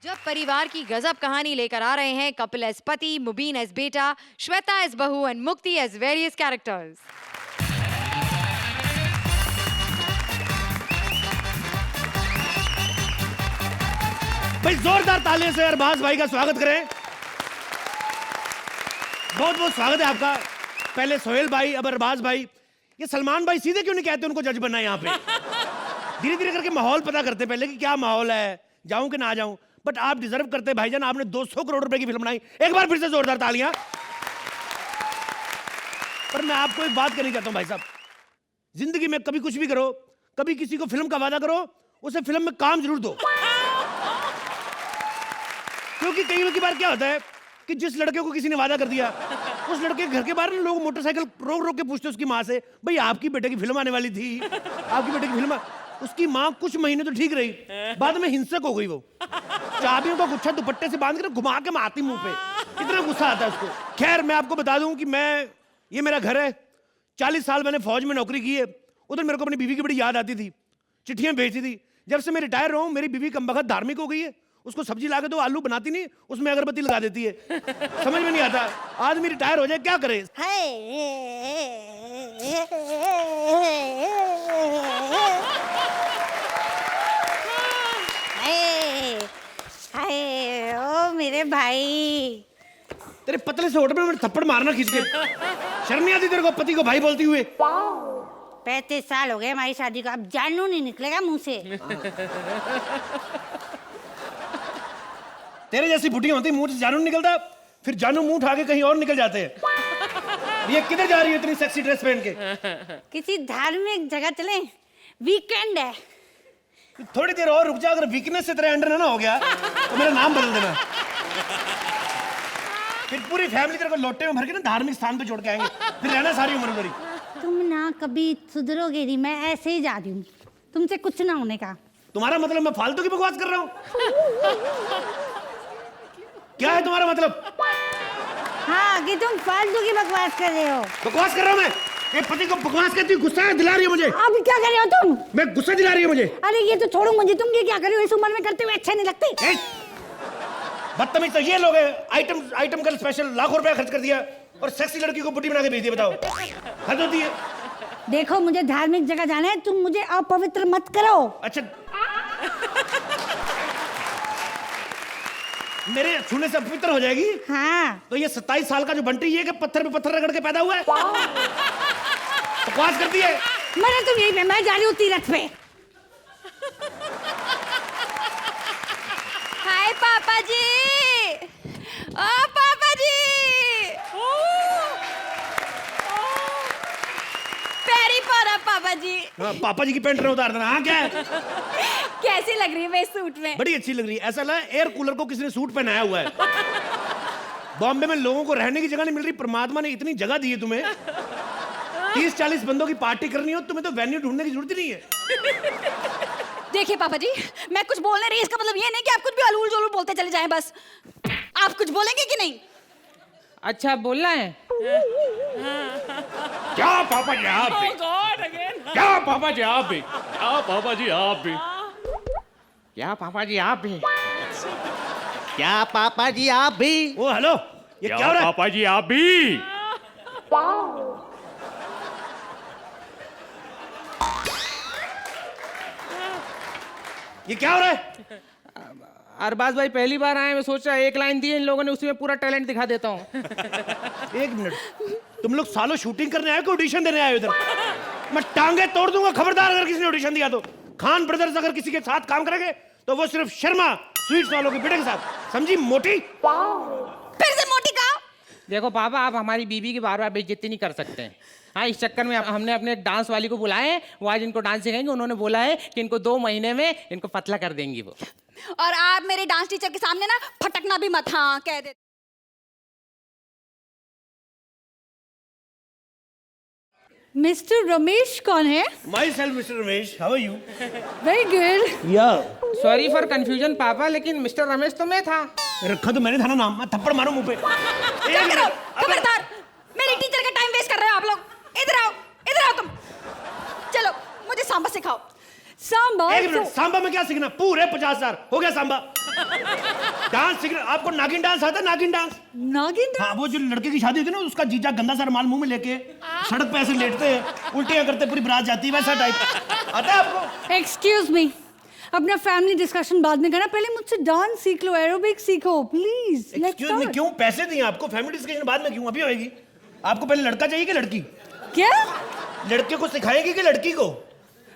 जब परिवार की गजब कहानी लेकर आ रहे हैं कपिल एज पति, मुबीन एज बेटा, श्वेता एज बहू एंड मुक्ति एज वेरियस कैरेक्टर्स। भाई जोरदार तालियों से अरबाज भाई का स्वागत करें। बहुत बहुत स्वागत है आपका। पहले सोहेल भाई, अब अरबाज भाई। ये सलमान भाई सीधे क्यों नहीं कहते उनको जज बनना है यहाँ पे? धीरे धीरे करके माहौल पता करते पहले कि क्या माहौल है, जाऊं कि ना जाऊं। बट आप डिजर्व करते भाईजान, आपने 200 करोड़ रुपए की फिल्म बनाई। एक बार फिर से जोरदार तालियां। पर मैं आपको एक बात कहनी चाहता हूं भाई साहब, जिंदगी में कभी कुछ भी करो, कभी किसी को फिल्म का वादा करो, उसे फिल्म में काम जरूर दो। क्योंकि कई बार क्या होता है कि जिस लड़के को किसी ने वादा कर दिया, उस लड़के के घर के बाहर लोग मोटरसाइकिल रोक रोक के पूछते उसकी माँ से, भाई आपकी बेटे की फिल्म आने वाली थी, आपकी बेटे की फिल्म। उसकी माँ कुछ महीने तो ठीक रही, बाद में हिंसक हो गई। वो चाबियों का गुच्छा दुपट्टे से बांध कर घुमा के मारती मुंह पे, इतना गुस्सा आता है उसको। खैर मैं आपको बता दूं कि ये मेरा घर है। 40 साल मैंने फौज में नौकरी की है। उधर मेरे को अपनी बीवी की बड़ी याद आती थी, चिट्ठियां भेजती थी। जब से मैं रिटायर रहा हूं, मेरी बीवी कमबख्त धार्मिक हो गई है। उसको सब्जी ला के दो, आलू बनाती नहीं, उसमें अगरबत्ती लगा देती है। समझ में नहीं आता आदमी रिटायर हो जाए क्या करे। ओ मेरे भाई, तेरे पतले से होठ में थप्पड़ मारना खींच के। शर्म नहीं आती तेरे को पति को भाई बोलती हुए? 35 साल हो गए हमारी शादी को, अब जानू नहीं निकलेगा मुंह से। तेरे जैसी बुढ़िया होती मुंह से जानू निकलता, फिर जानू मुंह उठा के कहीं और निकल जाते हैं। ये किधर जा रही है इतनी सेक्सी ड्रेस पहन के? किसी धार्मिक जगह चले, वीकेंड है। थोड़ी देर और रुक जा, अगर वीकनेस से तेरे अंडर ना हो गया तो मेरा नाम बदल देना। फिर पूरी फैमिली तेरे को लोटे में भर के ना धार्मिक स्थान पे छोड़ के आएंगे, फिर रहना सारी उम्र मेरी। तुम ना कभी सुधरोगे नहीं, मैं ऐसे ही जा रही हूँ, तुमसे कुछ ना होने का। तुम्हारा मतलब मैं फालतू की बकवास कर रहा हूँ? क्या है तुम्हारा मतलब? हाँ, कि तुम फालतू की बकवास कर रहे हो। बकवास कर रहा हूँ मैं? एक पति को बकवास करती हूँ, गुस्सा दिला रही है मुझे। अभी क्या कर रहे हो तुम? मैं गुस्सा दिला रही है मुझे। अरे ये तो छोड़ो मुझे, तुम ये क्या कर रहे हो? इस उम्र में करते हुए अच्छे नहीं लगते। बदतमीज तो ये लोग हैं। आइटम का स्पेशल लाखों रुपया खर्च कर दिया और सेक्सी लड़की को बुढ़ी बना के भेज दिया। बताओ, हद होती है। देखो मुझे धार्मिक जगह जाना है, तुम मुझे अपवित्र मत करो। अच्छा, मेरे छूने से अपवित्र हो जाएगी? हाँ। तो ये 27 साल का जो बंटी ये कि पत्थर पे पत्थर रगड़ के पैदा हुआ है? बकवास करती है। मैंने तुम यही पे, मैं जा रही हूँ तीरथ पे। हाय पापा जी, ओ पापा जी, पैरी पड़ा पापा जी। हाँ, पापा जी की पेंट रहे उतार देना। हाँ क्या है? कैसी लग रही है मैं इस सूट में? बड़ी अच्छी लग रही है। ऐसा लगा एयर कूलर को किसी ने सूट पहनाया हुआ है। बॉम्बे में लोगों को रहने की जगह नहीं मिल रही, परमात्मा ने इतनी जगह दी है तुम्हें। 30-40 बंदों की पार्टी करनी हो, तुम्हें तो वेन्यू ढूंढने की जरूरत ही नहीं है। देखिए पापा जी, मैं कुछ बोलने रही, इसका मतलब ये नहीं कि आप कुछ भी अलूल जुलूल बोलते चले जाएं। बस आप कुछ बोलेंगे कि नहीं? अच्छा बोलना है? क्या पापा जी आप भी? क्या पापा जी आप भी? क्या पापा जी आप भी? क्या पापा जी आप भी? क्या पापा जी आप भी? ओ हेलो, ये क्या हो रहा है? पापा जी आप भी? ये क्या हो रहा है? अरबाज भाई पहली बार आए, मैं सोचा एक लाइन दी इन लोगों ने, उसी में पूरा टैलेंट दिखा देता हूँ। एक मिनट, तुम लोग सालों शूटिंग करने आए हो कि ऑडिशन देने आए हो इधर? मैं टांगे तोड़ दूंगा खबरदार अगर किसी ने ऑडिशन दिया तो। खान ब्रदर्स अगर किसी के साथ काम करेंगे तो वो सिर्फ शर्मा स्वीट्स वालों के बेटे के साथ। समझी मोटी? फिर से मोटी कहा? देखो पापा, आप हमारी बीबी की बार बार बेइज्जती नहीं कर सकते हैं। हाँ, इस चक्कर में हमने अपने एक डांस वाली को बुलाए हैं, वो आज इनको डांस सिखाएंगे। उन्होंने बोला है कि इनको 2 महीने में इनको पतला कर देंगी वो। और आप मेरे डांस टीचर के सामने ना फटकना भी मत। हाँ कह दे। मिस्टर रमेश कौन है? Myself mister Ramesh, how are you? Very good. या सॉरी फॉर कंफ्यूजन पापा, लेकिन मिस्टर रमेश तो मैं था। रखा तो मैंने था ना नाम, मैं थप्पड़ मारूं मुंह पे। खबरदार, मेरी टीचर का टाइम वेस्ट कर रहे हो आप लोग। इधर आओ तुम। चलो मुझे सांबा सिखाओ। सांबा एक मिनट, सांबा में क्या सीखना? पूरे 50,000 हो गया सांबा। डांस सीखना आपको? नागिन डांस आता है? नागिन डांस? नागिन हाँ, वो जो लड़के की शादी होती है ना, उसका जीजा गंदा सारा माल मुंह में लेके सड़क पे ऐसे लेटते हैं, उल्टियां करते, पूरी बारात जाती है, वैसा टाइप आता है आपको? एक्सक्यूज मी, अपना फैमिली डिस्कशन बाद में करना, पहले मुझसे डांस सीख लो, एरोबिक सीखो प्लीज। एक्सक्यूज मी, क्यों पैसे दिए आपको? फैमिली डिस्कशन बाद में क्यों? अभी होएगी। आपको पहले लड़का चाहिए कि लड़की? क्या? लड़के को सिखाएगी कि लड़की को?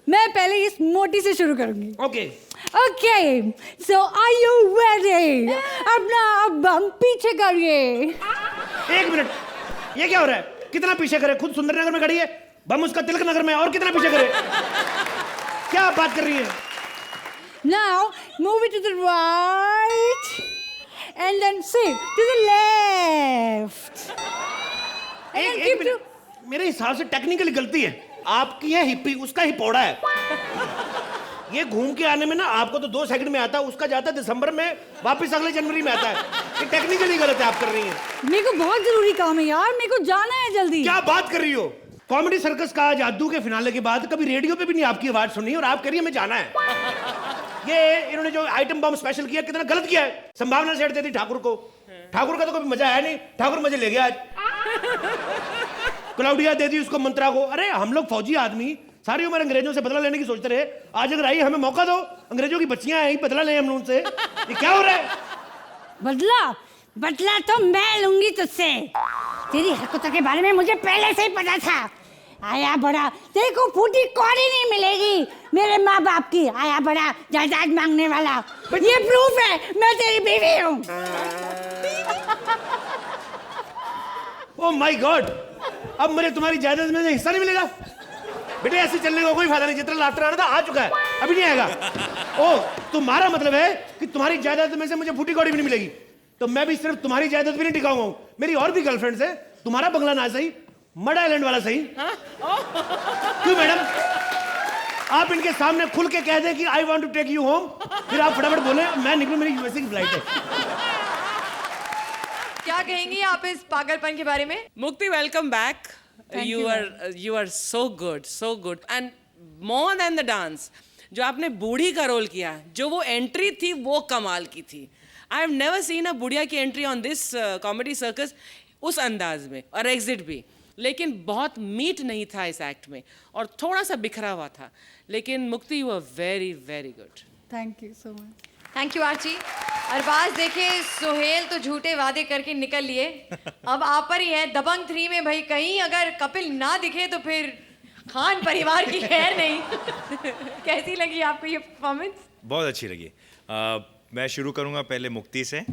मैं पहले इस मोटी से शुरू करूंगी। Okay. Okay, so are you ready? अपना अब हम पीछे करिए। एक मिनट, ये क्या हो रहा है? कितना पीछे करे? खुद सुंदरनगर में खड़ी है, बम उसका तिलक नगर में, और कितना पीछे करे? क्या आप बात कर रही हैं? Now move it to the right and then shift to the left. And then एक keep मिनट, मेरे हिसाब से टेक्निकली गलती है। आपकी है हिप्पी, उसका हिपौड़ा है। ये घूम के आने में ना आपको तो 2 सेकंड में आता है, उसका जाता है दिसंबर में, वापस अगले जनवरी में आता है। ये टेक्निकली गलत है आप कर रही हैं। मेरे को बहुत जरूरी काम है यार, मेरे को जाना है जल्दी। क्या बात कर रही हो? कॉमेडी सर्कस का जादू के फिनाले के बाद कभी रेडियो पे भी नहीं आपकी आवाज सुनी, और आप कह रही है हमें जाना है। ये इन्होंने जो आइटम बम स्पेशल किया, कितना गलत किया है। संभावना सेट दे दी ठाकुर को। ठाकुर का तो कभी मजा आया नहीं, ठाकुर मजे ले गया आज। क्लाउडिया दे दी उसको मंत्रा को। अरे हम लोग फौजी आदमी सारी उम्र अंग्रेजों से बदला लेने की सोचते रहे, आज अगर आई हमें मौका दो, अंग्रेजों की बच्चियां आई, बदला लें हम लोग उनसे। ये क्या हो रहा है? बदला तो मैं लूंगी तुझसे। तेरी हरकतों के बारे में मुझे पहले से ही पता था। आया बड़ा, देखो फूटी कौड़ी नहीं मिलेगी मेरे माँ बाप की। आया बड़ा जायदाद मांगने वाला, ये प्रूफ है मैं तेरी बीवी हूँ। ओह माय गॉड, अब मुझे तुम्हारी जायदाद में से हिस्सा नहीं मिलेगा? बेटे ऐसे चलने का कोई फायदा नहीं, जितना लाफ्टर आना था आ चुका है, अभी नहीं आएगा। ओह, तुम्हारा मतलब है कि तुम्हारी जायदाद में से मुझे फूटी कौड़ी भी नहीं मिलेगी? तो मैं भी सिर्फ तुम्हारी जायदाद भी नहीं टिकाऊंगा, मेरी और भी गर्लफ्रेंड्स है। तुम्हारा बंगला ना सही, मड आइलैंड वाला सही। क्यों मैडम, आप इनके सामने खुल के कह दें कि I want to take you home, फिर आप फटाफट बोले मैं निकलूं, मेरी यूएसए की फ्लाइट है। क्या कहेंगी आप इस पागलपन के बारे में? Mukti, welcome back. You are so good. And more than the dance, जो आपने बूढ़ी का रोल किया, जो वो एंट्री थी वो कमाल की थी। I have never seen a बुढ़िया की entry on this comedy circus उस अंदाज में, और एग्जिट भी। लेकिन बहुत मीट नहीं था इस एक्ट में, और थोड़ा सा बिखरा हुआ था। लेकिन Mukti, you are very very good. Thank you so much. Thank you Archi. Arbaaz देखे, सोहेल तो झूठे वादे करके निकल लिए, अब आप पर ही है। दबंग 3 में भाई कहीं अगर कपिल ना दिखे तो फिर खान परिवार की खैर नहीं। कैसी लगी आपको ये परफॉर्मेंस? बहुत अच्छी लगी। मैं शुरू करूंगा पहले मुक्ति से।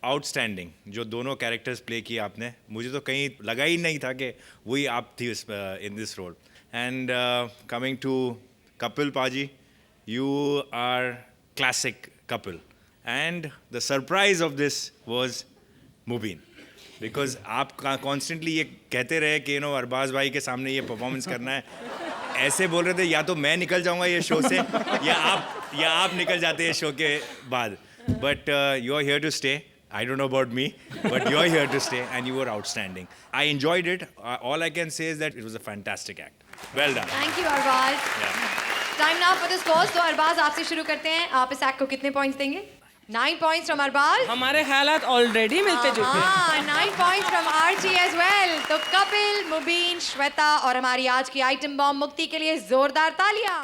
आउटस्टैंडिंग जो दोनों कैरेक्टर्स प्ले किए आपने, मुझे तो कहीं लगा ही नहीं था कि वही आप थी in this role. And coming to Kapil paaji, you are classic couple, and the surprise of this was Mubin, because आप constantly ये कहते रहे कि अरबाज भाई के सामने ये परफॉर्मेंस करना है, ऐसे बोल रहे थे या तो मैं निकल जाऊंगा ये शो से या आप निकल जाते हैं शो के बाद, but you are here to stay. I don't know about me, but you are here to stay, and you were outstanding. I enjoyed it. All I can say is that it was a fantastic act. Well done. Thank you Arbaaz. Time now for the scores. तो अरबाज आपसे शुरू करते हैं, आप इस act को कितने points देंगे? 9 points from अरबाज। हमारे ख्यालात ऑलरेडी मिलते जुलते हैं। हाँ, 9 points from Archi as well। तो कपिल, मुबीन, श्वेता और हमारी आज की आइटम बॉम्ब मुक्ति के लिए जोरदार तालियां।